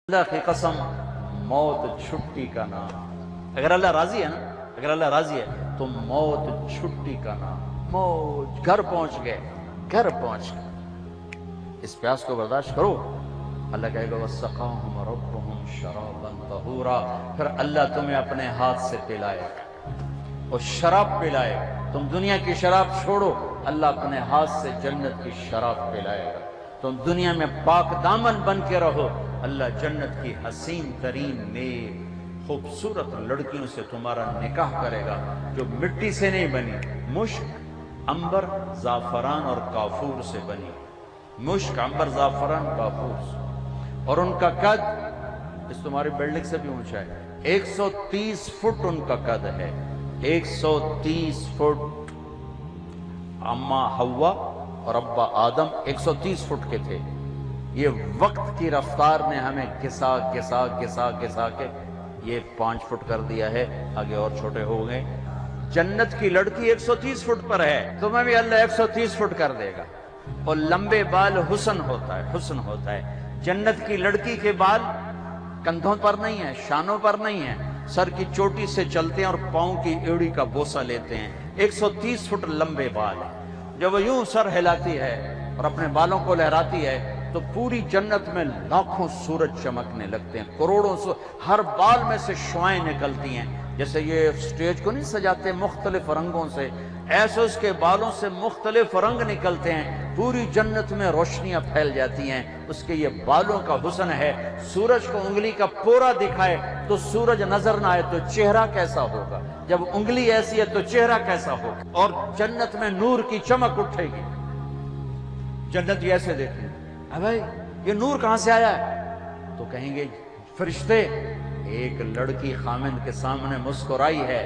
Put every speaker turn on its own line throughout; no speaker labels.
اللہ کی قسم موت چھٹی کا نام. اگر اللہ راضی ہے نا، اگر اللہ راضی ہے تو موت چھٹی کا نام. موت گھر پہنچ گئے، گھر پہنچ گئے. اس پیاس کو برداشت کرو. اللہ کہے گا وَسَقَاهُمْ رَبُّهُمْ شَرَابًا طَهُورًا. پھر اللہ تمہیں اپنے ہاتھ سے پلائے اور شراب پلائے. تم دنیا کی شراب چھوڑو، اللہ اپنے ہاتھ سے جنت کی شراب پلائے گا. تم دنیا میں پاک دامن بن کے رہو، اللہ جنت کی حسین ترین نیک خوبصورت لڑکیوں سے تمہارا نکاح کرے گا، جو مٹی سے نہیں بنی، مشک، عنبر، زعفران اور کافور سے بنی. مشک، عنبر، زعفران، کافور سے. اور ان کا قد اس تمہاری بلڈنگ سے بھی اونچا ہے. 130 فٹ ان کا قد ہے. 130 فٹ. اماں حوا اور ابا آدم 130 فٹ کے تھے. یہ وقت کی رفتار نے ہمیں گھسا گھسا گھسا گھسا کے یہ 5 فٹ کر دیا ہے. آگے اور چھوٹے ہو گئے. جنت کی لڑکی 130 فٹ پر ہے، تمہیں بھی اللہ 130 فٹ کر دے گا. اور لمبے بال حسن ہوتا ہے، حسن ہوتا ہے. جنت کی لڑکی کے بال کندھوں پر نہیں ہیں، شانوں پر نہیں ہیں، سر کی چوٹی سے چلتے ہیں اور پاؤں کی ایڑی کا بوسہ لیتے ہیں. 130 فٹ لمبے بال ہیں. جب وہ یوں سر ہلاتی ہے اور اپنے بالوں کو لہراتی ہے تو پوری جنت میں لاکھوں سورج چمکنے لگتے ہیں، کروڑوں ہر بال میں سے شعائیں نکلتی ہیں. جیسے یہ سٹیج کو نہیں سجاتے مختلف رنگوں سے، ایسے اس کے بالوں سے مختلف رنگ نکلتے ہیں. پوری جنت میں روشنیاں پھیل جاتی ہیں. اس کے یہ بالوں کا حسن ہے. سورج کو انگلی کا پورا دکھائے تو سورج نظر نہ آئے تو چہرہ کیسا ہوگا؟ جب انگلی ایسی ہے تو چہرہ کیسا ہوگا؟ اور جنت میں نور کی چمک اٹھے گی. جنت ایسے دیکھیں بھائی یہ نور کہاں سے آیا ہے؟ تو کہیں گے فرشتے ایک لڑکی خامند کے سامنے مسکرائی ہے،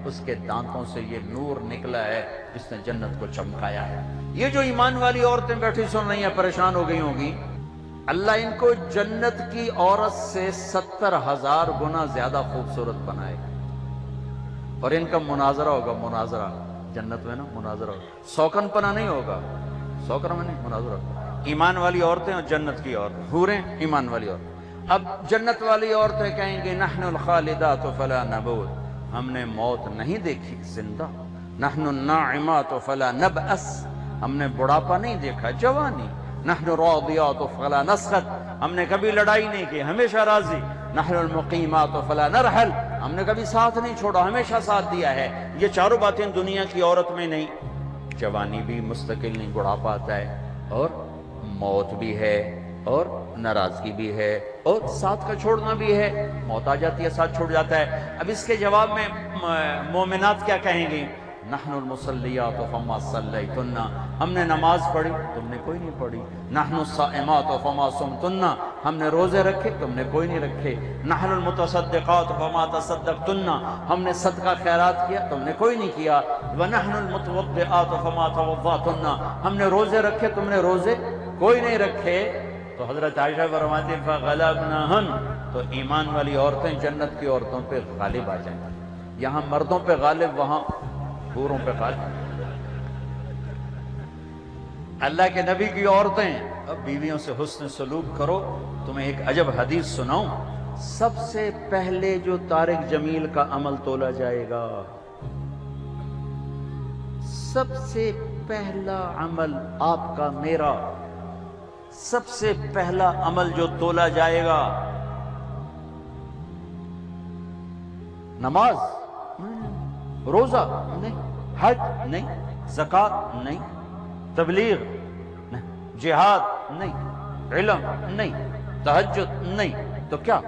اس کے دانتوں سے یہ نور نکلا ہے جس نے جنت کو چمکایا ہے. یہ جو ایمان والی عورتیں بیٹھی سن رہی ہیں پریشان ہو گئی ہوں گی، اللہ ان کو جنت کی عورت سے 70,000 گنا زیادہ خوبصورت بنائے گا. اور ان کا مناظرہ ہوگا. مناظرہ جنت میں نا مناظرہ ہوگا. سوکن پنا نہیں ہوگا، سوکن میں نہیں، مناظرہ ہوگا. ایمان والی عورتیں اور جنت کی عورتیں، حوریں ایمان والی عورتیں. اب جنت والی عورتیں کہیں گے نحن الخالدات فلا نموت، ہم نے موت نہیں دیکھی زندہ. نحن الناعمات فلا نبأس، ہم نے بڑھاپا نہیں دیکھا، جوانی. نحن الراضیات فلا نسخط، ہم نے کبھی لڑائی نہیں کی، ہمیشہ راضی. نحن المقیمات فلا نرحل، ہم نے کبھی ساتھ نہیں چھوڑا، ہمیشہ ساتھ دیا ہے. یہ چاروں باتیں دنیا کی عورت میں نہیں. جوانی بھی مستقل نہیں، بڑھاپا آتا ہے، اور موت بھی ہے، اور ناراضگی بھی ہے، اور ساتھ کا چھوڑنا بھی ہے. موت آ جاتی ہے، ساتھ چھوڑ جاتا ہے. اب اس کے جواب میں مومنات کیا کہیں گی؟ نحن المصلیات فما صلیتن، ہم نے نماز پڑھی تم نے کوئی نہیں پڑھی. نحن الصائمات فما صمتن، ہم نے روزے رکھے تم نے کوئی نہیں رکھے. نحن المتصدقات فما تصدقتن، ہم نے صدقہ خیرات کیا تم نے کوئی نہیں کیا. ونحن المتوضئات فما توضأتن، ہم نے روزے رکھے تم نے روزے کوئی نہیں رکھے. تو حضرت عائشہ فرماتی ہیں فغلبناہن، تو ایمان والی عورتیں جنت کی عورتوں پہ غالب آ جائیں. یہاں مردوں پہ غالب، وہاں حوروں پہ غالب. اللہ کے نبی کی عورتیں اب بیویوں سے حسن سلوک کرو. تمہیں ایک عجب حدیث سناؤں. سب سے پہلے جو طارق جمیل کا عمل تولا جائے گا، سب سے پہلا عمل آپ کا میرا، سب سے پہلا عمل جو تولا جائے گا نماز روزہ نہیں، حج نہیں، زکوٰۃ نہیں، تبلیغ نہیں، جہاد نہیں، علم نہیں، تہجد نہیں. تو کیا؟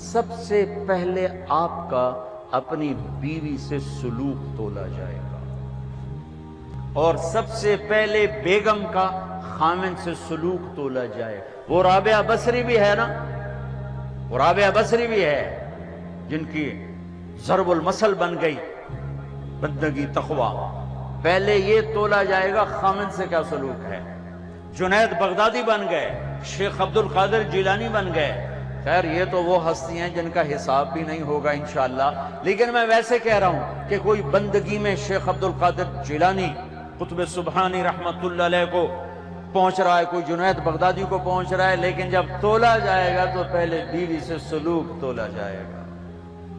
سب سے پہلے آپ کا اپنی بیوی سے سلوک تولا جائے گا. اور سب سے پہلے بیگم کا خامن سے سلوک تولا جائے. وہ رابعہ بصری بھی ہے نا، وہ رابعہ بصری بھی ہے جن کی ضرب المثل بن گئی بندگی تقوی. پہلے یہ تولا جائے گا خامن سے کیا سلوک ہے. جنید بغدادی بن گئے، شیخ عبد القادر جیلانی بن گئے. خیر یہ تو وہ ہستیاں ہیں جن کا حساب بھی نہیں ہوگا انشاءاللہ. لیکن میں ویسے کہہ رہا ہوں کہ کوئی بندگی میں شیخ عبد القادر جیلانی قطب سبحانی رحمت اللہ علیہ کو پہنچ رہا ہے، کوئی جنید بغدادی کو پہنچ رہا ہے، لیکن جب تولا جائے گا تو پہلے بیوی سے سلوک تولا جائے گا۔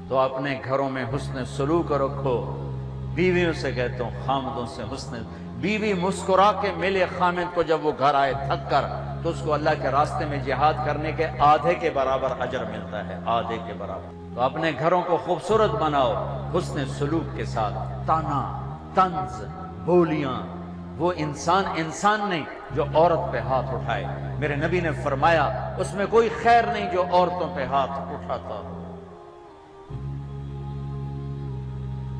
تو اپنے گھروں میں حسن سلوک رکھو۔ بیویوں سے کہتا ہوں خامدوں سے حسن، بیوی مسکرا کے ملے خامد کو جب وہ گھر آئے تھک کر، تو اس کو اللہ کے راستے میں جہاد کرنے کے آدھے کے برابر اجر ملتا ہے، آدھے کے برابر۔ تو اپنے گھروں کو خوبصورت بناؤ حسن سلوک کے ساتھ۔ تانا، طنز، بولیاں، وہ انسان نہیں جو عورت پہ ہاتھ اٹھائے۔ میرے نبی نے فرمایا اس میں کوئی خیر نہیں جو عورتوں پہ ہاتھ اٹھاتا ہو۔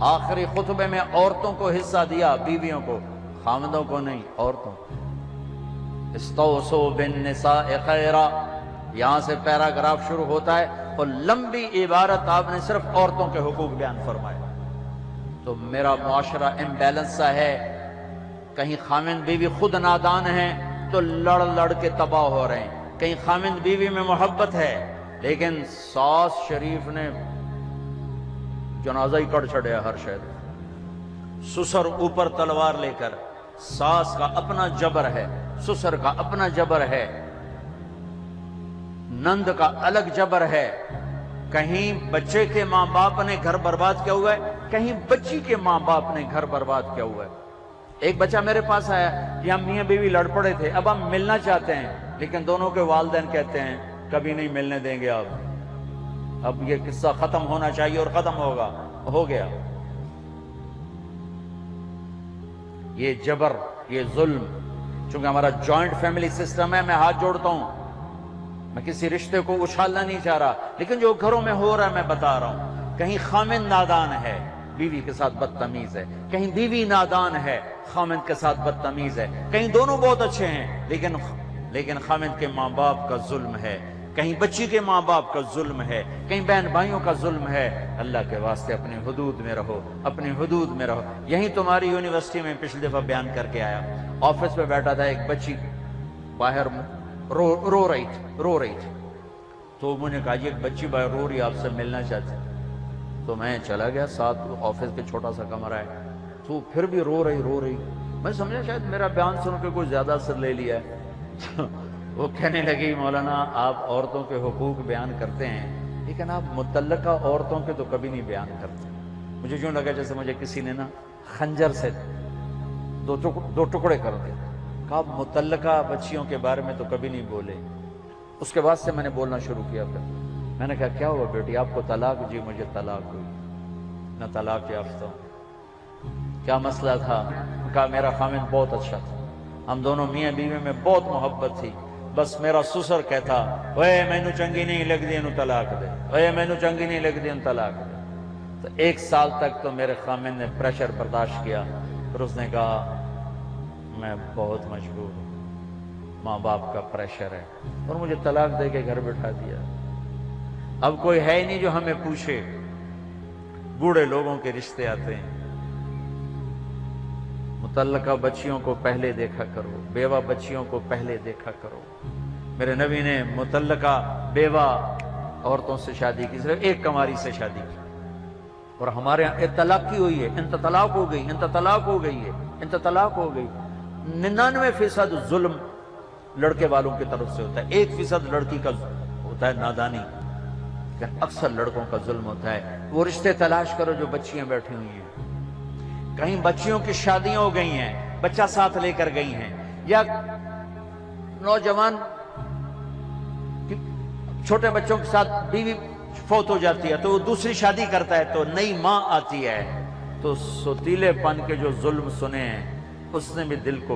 آخری خطبے میں عورتوں کو حصہ دیا، بیویوں کو، خامدوں کو نہیں، عورتوں کو۔ استوصوا بالنساء خیرا، یہاں سے پیراگراف شروع ہوتا ہے اور لمبی عبارت آپ نے صرف عورتوں کے حقوق بیان فرمائے۔ تو میرا معاشرہ امبیلنس سا ہے، کہیں خامند بیوی خود نادان ہیں تو لڑ کے تباہ ہو رہے ہیں، کہیں خامند بیوی میں محبت ہے لیکن ساس شریف نے جنازہ ہی کر چھڑیا ہر شہر۔ سسر اوپر تلوار لے کر، ساس کا اپنا جبر ہے، سسر کا اپنا جبر ہے، نند کا الگ جبر ہے۔ کہیں بچے کے ماں باپ نے گھر برباد کیا ہوا ہے، کہیں بچی کے ماں باپ نے گھر برباد کیا ہوا ہے۔ ایک بچہ میرے پاس آیا کہ ہم میاں بیوی لڑ پڑے تھے، اب ہم ملنا چاہتے ہیں، لیکن دونوں کے والدین کہتے ہیں کبھی نہیں ملنے دیں گے، اب یہ قصہ ختم ہونا چاہیے اور ختم ہوگا، ہو گیا۔ یہ جبر، یہ ظلم، چونکہ ہمارا جوائنٹ فیملی سسٹم ہے، میں ہاتھ جوڑتا ہوں، میں کسی رشتے کو اچھالنا نہیں چاہ رہا، لیکن جو گھروں میں ہو رہا ہے میں بتا رہا ہوں۔ کہیں خامند نادان ہے، بیوی کے ساتھ بدتمیز ہے، کہیں بیوی نادان ہے، خامند کے ساتھ بدتمیز ہے، کہیں دونوں بہت اچھے ہیں لیکن خامند کے ماں باپ کا ظلم ہے، کہیں بچی کے ماں باپ کا ظلم ہے، کہیں بہن بھائیوں کا ظلم ہے۔ اللہ کے واسطے اپنی حدود میں رہو، اپنی حدود میں رہو۔ یہیں تمہاری یونیورسٹی میں پچھلی دفعہ بیان کر کے آیا، آفس میں بیٹھا تھا، ایک بچی باہر رو رہی تھی، تو میں نے کہا یہ ایک بچی باہر رو رہی، آپ سے ملنا چاہتی، تو میں چلا گیا، ساتھ آفس کے چھوٹا سا کمرہ ہے، تو پھر بھی رو رہی، میں سمجھا شاید میرا بیان سن کے کوئی زیادہ اثر لے لیا ہے۔ وہ کہنے لگی مولانا آپ عورتوں کے حقوق بیان کرتے ہیں لیکن آپ متعلقہ عورتوں کے تو کبھی نہیں بیان کرتے۔ مجھے یوں لگا جیسے مجھے کسی نے نا خنجر سے دو ٹکڑے کر دے، کہا آپ متعلقہ بچیوں کے بارے میں تو کبھی نہیں بولے۔ اس کے بعد سے میں نے بولنا شروع کیا، پھر میں نے کہا کیا ہوا بیٹی آپ کو طلاق؟ جی مجھے طلاق ہوئی، میں طلاق یافتہ ہوں۔ کیا مسئلہ تھا؟ کہا میرا خامند بہت اچھا تھا، ہم دونوں میاں بیوی میں بہت محبت تھی، بس میرا سسر کہتا اوے مینو چنگی نہیں لگ دی انہوں طلاق دے، اوے مینو چنگی نہیں لگ دی انہوں طلاق دے۔ تو 1 سال تک تو میرے خامند نے پریشر برداشت کیا، پھر اس نے کہا میں بہت مجبور ہوں، ماں باپ کا پریشر ہے، اور مجھے طلاق دے کے گھر بٹھا دیا۔ اب کوئی ہے ہی نہیں جو ہمیں پوچھے، بوڑھے لوگوں کے رشتے آتے ہیں۔ متعلقہ بچیوں کو پہلے دیکھا کرو، بیوہ بچیوں کو پہلے دیکھا کرو۔ میرے نبی نے متعلقہ بیوہ عورتوں سے شادی کی، صرف ایک کنواری سے شادی کی، اور ہمارے یہاں طلاق کی ہوئی ہے، انت طلاق ہو گئی، انت طلاق ہو گئی ہے، انت طلاق ہو گئی۔ 99% ظلم لڑکے والوں کی طرف سے ہوتا ہے، 1% لڑکی کا ہوتا ہے نادانی، لیکن اکثر لڑکوں کا ظلم ہوتا ہے۔ وہ رشتے تلاش کرو جو بچیاں بیٹھی ہوئی ہیں، کہیں بچیوں کی شادیاں ہو گئی ہیں، بچہ ساتھ لے کر گئی ہیں، یا نوجوان چھوٹے بچوں کے ساتھ بیوی فوت ہو جاتی ہے تو وہ دوسری شادی کرتا ہے، تو نئی ماں آتی ہے، تو سوتیلے پن کے جو ظلم سنے ہیں اس نے بھی دل کو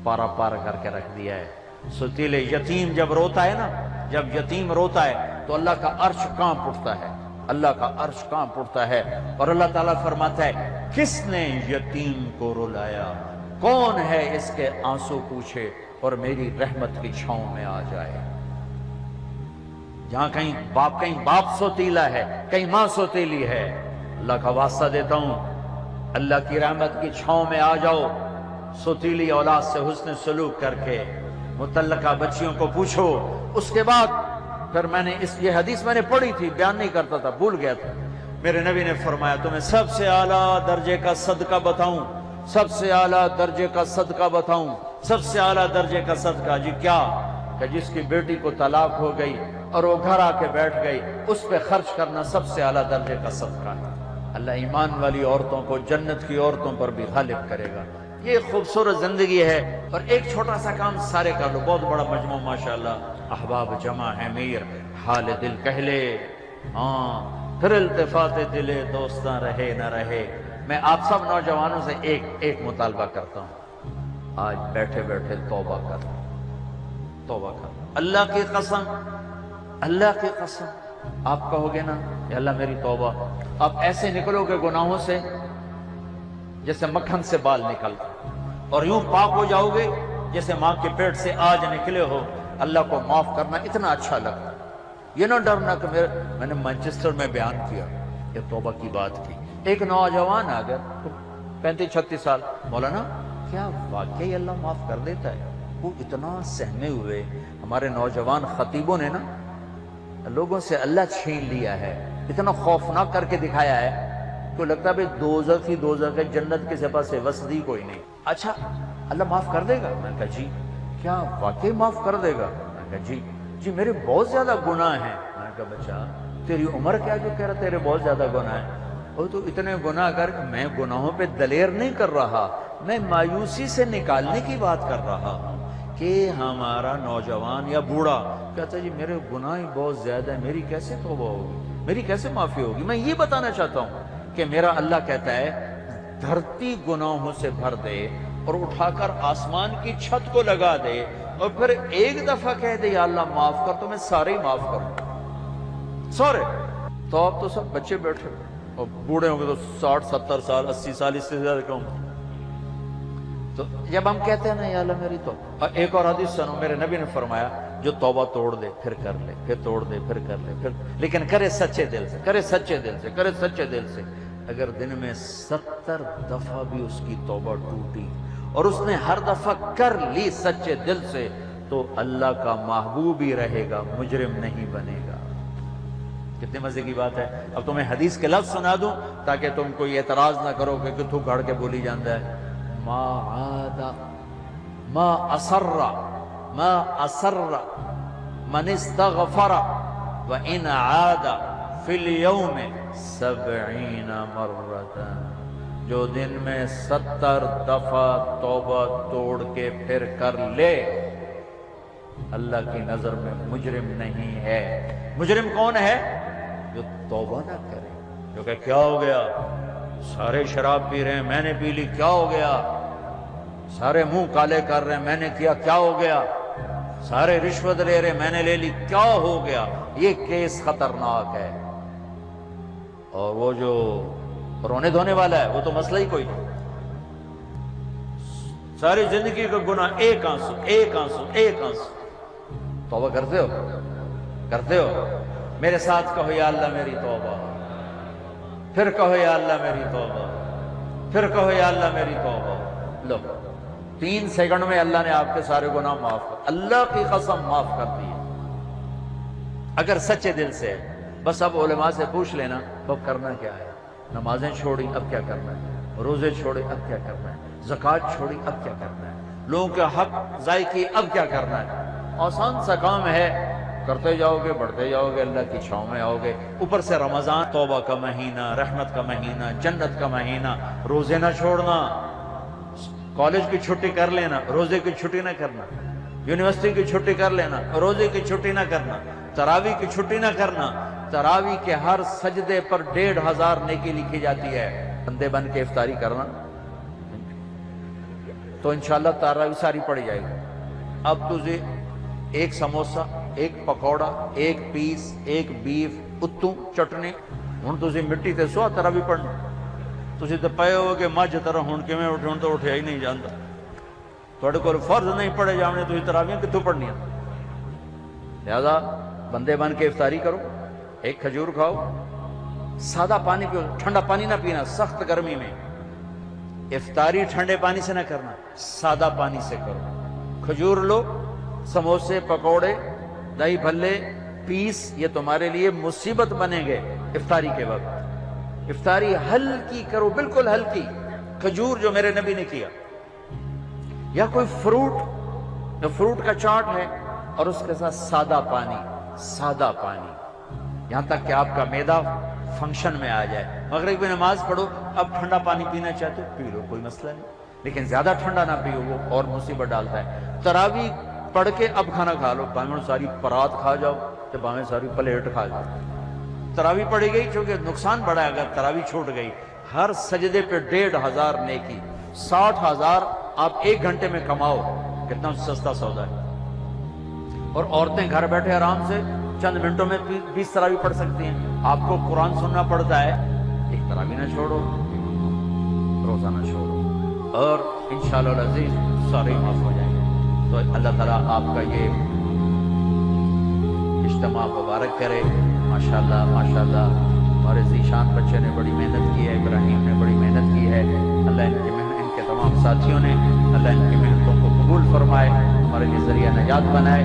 پارا پار کر کے رکھ دیا ہے۔ سوتیلے یتیم جب روتا ہے نا، جب یتیم روتا ہے تو اللہ کا عرش کانپ اٹھتا ہے، اللہ کا عرش کانپ اٹھتا ہے، اور اللہ تعالیٰ فرماتا ہے کس نے یتیم کو رلایا، کون ہے اس کے آنسو پوچھے اور میری رحمت کی چھاؤں میں آ جائے۔ جہاں کہیں باپ سوتیلا ہے، کہیں ماں سوتیلی ہے، اللہ کا واسطہ دیتا ہوں اللہ کی رحمت کی چھاؤں میں آ جاؤ، سوتیلی اولاد سے حسن سلوک کر کے، متعلقہ بچیوں کو پوچھو۔ اس کے بعد پھر میں نے یہ حدیث میں نے پڑھی تھی، بیان نہیں کرتا تھا، بھول گیا تھا۔ میرے نبی نے فرمایا تمہیں سب سے اعلیٰ درجے کا صدقہ بتاؤں، سب سے اعلیٰ درجے کا صدقہ بتاؤں؟ سب سے اعلیٰ درجے کا صدقہ جی کیا؟ کہ جس کی بیٹی کو طلاق ہو گئی اور وہ گھر آ کے بیٹھ گئی، اس پہ خرچ کرنا سب سے اعلیٰ درجے کا صدقہ ہے۔ اللہ ایمان والی عورتوں کو جنت کی عورتوں پر بھی غالب کرے گا۔ یہ خوبصورت زندگی ہے، اور ایک چھوٹا سا کام سارے کر لو، بہت بڑا مجموعہ ماشاءاللہ، احباب جمع ہے میر، حال دل کہہ لے، ہاں پھر التفات دلے دوستاں رہے نہ رہے۔ میں آپ سب نوجوانوں سے ایک مطالبہ کرتا ہوں، آج بیٹھے بیٹھے توبہ کر، توبہ کر۔ اللہ کی قسم، اللہ کی قسم، آپ کہو گے نا یا اللہ میری توبہ، آپ ایسے نکلو گے گناہوں سے جیسے مکھن سے بال نکلتا، اور یوں پاک ہو جاؤ گے جیسے ماں کے پیٹ سے آج نکلے ہو۔ اللہ کو معاف کرنا اتنا اچھا لگتا ہے۔ یہ نہ ڈرنا کہ میں نے مانچسٹر میں بیان کیا، یہ توبہ کی بات کی۔ ایک نوجوان آ گیا 35-36 سال، مولانا کیا واقعی اللہ معاف کر دیتا ہے؟ وہ اتنا سہمے ہوئے، ہمارے نوجوان خطیبوں نے نا لوگوں سے اللہ چھین لیا ہے، اتنا خوفناک کر کے دکھایا ہے کو لگتا ہے بھئی دوزخ ہی دوزخ ہے، جنت کے سپاس سے وسطی کوئی نہیں۔ اچھا اللہ معاف کر دے گا؟ میں نے کہا جی۔ کیا واقعی معاف کر دے گا؟ میں نے کہا جی میرے بہت زیادہ گناہ ہیں۔ میں نے کہا بچہ تیری عمر کیا جو کہہ رہا تیرے بہت زیادہ گناہ ہیں؟ وہ تو اتنے گناہ کر، میں گناہوں پہ دلیر نہیں کر رہا، میں مایوسی سے نکالنے کی بات کر رہا ہوں کہ ہمارا نوجوان یا بوڑھا کہتا جی میرے گناہ ہی بہت زیادہ ہیں، میری کیسے توبہ ہوگی، میری کیسے معافی ہوگی؟ میں یہ بتانا چاہتا ہوں کہ میرا اللہ کہتا ہے دھرتی گناہوں سے بھر دے اور اٹھا کر آسمان کی چھت کو لگا دے، اور پھر ایک دفعہ کہہ دے یا اللہ معاف کر، تو میں سارے ہی معاف کروں، سارے۔ تو اب تو سب بچے بیٹھے، اور بوڑھے ہوں گے تو 60-70 سال 80 سال، اس سے زیادہ کم۔ تو جب ہم کہتے ہیں نا یا اللہ میری توبہ، ایک اور حدیث سنو، میرے نبی نے فرمایا جو توبہ توڑ دے پھر کر لے، پھر توڑ دے پھر کر لے، پھر لیکن کرے سچے دل سے، کرے سچے دل سے، کرے سچے دل سے۔ اگر دن میں 70 دفعہ بھی اس کی توبہ ٹوٹی اور اس نے ہر دفعہ کر لی سچے دل سے، تو اللہ کا محبوب ہی رہے گا، مجرم نہیں بنے گا۔ کتنے مزے کی بات ہے۔ اب تمہیں حدیث کے لفظ سنا دوں تاکہ تم کوئی اعتراض نہ کرو کہ تو گھڑ کے بولی جاندہ ہے۔ ما عاد ما اصر من استغفر وان عاد فی اليوم 70 مرۃ، جو دن میں 70 دفعہ توبہ توڑ کے پھر کر لے، اللہ کی نظر میں مجرم نہیں ہے۔ مجرم کون ہے؟ جو توبہ نہ کرے، جو کہ کیا ہو گیا، سارے شراب پی رہے ہیں میں نے پی لی، کیا ہو گیا، سارے منہ کالے کر رہے ہیں میں نے کیا، کیا ہو گیا، سارے رشوت لے رہے ہیں میں نے لے لی، کیا ہو گیا۔ یہ کیس خطرناک ہے، اور وہ جو رونے دھونے والا ہے وہ تو مسئلہ ہی کوئی نہیں۔ ساری زندگی کا گناہ ایک آنسو، ایک آنسو، ایک آنسو۔ توبہ کرتے ہو؟ کرتے ہو؟ میرے ساتھ کہو یا اللہ میری توبہ، پھر کہو یا اللہ میری توبہ، پھر کہو یا اللہ میری توبہ۔ لو 3 سیکنڈ میں اللہ نے آپ کے سارے گناہ معاف کر، اللہ کی قسم معاف کر دی ہے، اگر سچے دل سے ہے۔ بس اب علماء سے پوچھ لینا اب کرنا کیا ہے۔ نمازیں چھوڑی اب کیا کرنا ہے، روزے چھوڑے اب کیا کرنا ہے، زکوٰۃ چھوڑی اب کیا کرنا ہے، لوگوں کے حق ضائع کیے اب کیا کرنا ہے۔ آسان سا کام ہے، کرتے جاؤ گے بڑھتے جاؤ گے، اللہ کی چھاؤں میں آؤ گے۔ اوپر سے رمضان توبہ کا مہینہ، رحمت کا مہینہ، جنت کا مہینہ، روزے نہ چھوڑنا، کالج کی چھٹی کر لینا، روزے کی چھٹی نہ کرنا، یونیورسٹی کی چھٹی کر لینا، روزے کی چھٹی نہ کرنا، تراویح کی چھٹی نہ کرنا۔ تراویح کے ہر سجدے پر 1500 نیکی لکھی جاتی ہے۔ بندے بن کے افطاری کرنا تو انشاءاللہ تراویح ساری پڑ جائے گی۔ اب تجھے ایک سموسا، ایک پکوڑا، ایک پیس، ایک بیف، اتوں چٹنی، ہن تجھے مٹی تے سوا تراویح پڑھنا۔ تسی تے پئے ہو کہ مجھ طرح ہن کیویں اٹھے، ہن تو اٹھیا ہی نہیں جاندا۔ تواڈے کول فرض نہیں پڑھے جاونے، تسی تراویح کتھوں پڑھنیاں؟ لہذا بندے بن کے افطاری کرو، ایک کھجور کھاؤ، سادہ پانی پیو، ٹھنڈا پانی نہ پینا سخت گرمی میں۔ افطاری ٹھنڈے پانی سے نہ کرنا، سادہ پانی سے کرو۔ کھجور لو، سموسے، پکوڑے، دہی بھلے، پیس، یہ تمہارے لیے مصیبت بنیں گے افطاری کے وقت۔ افطاری ہلکی کرو، بالکل ہلکی، کھجور جو میرے نبی نے کیا، یا کوئی فروٹ جو فروٹ کا چاٹ ہے اور اس کے ساتھ سادہ پانی، یہاں تک کہ آپ کا معدہ فنکشن میں آ جائے. مغرب میں نماز پڑھو، اب ٹھنڈا پانی پینا چاہتے ہو پی لو، کوئی مسئلہ نہیں، لیکن زیادہ ٹھنڈا نہ پیو، وہ اور مصیبت ڈالتا ہے. تراویح پڑھ کے اب کھانا کھا لو، باہیں ساری پرات کھا جاؤ تو باہیں ساری پلیٹ کھا جاؤ. تراویح پڑھی گئی چونکہ نقصان بڑا ہے اگر تراویح چھوٹ گئی. ہر سجدے پہ 1,500 نیکی، 60,000 آپ 1 گھنٹے میں کماؤ، کتنا سستا سودا ہے. اور عورتیں گھر بیٹھے آرام سے چند منٹوں میں 20 تراویح پڑھ سکتی ہیں. آپ کو قرآن سننا پڑتا ہے، ایک تراویح نہ چھوڑو، روزہ نہ چھوڑو، اور انشاءاللہ العزیز سارے معاف ہو جائیں گے. تو اللہ تعالیٰ آپ کا یہ اجتماع مبارک کرے. ماشاءاللہ ماشاءاللہ، ہمارے ذیشان بچے نے بڑی محنت کی ہے، ابراہیم نے بڑی محنت کی ہے. اللہ ان کے تمام ساتھیوں نے، اللہ ان کی محنتوں کو قبول فرمائے، ہمارے لیے ذریعہ نجات بنائے.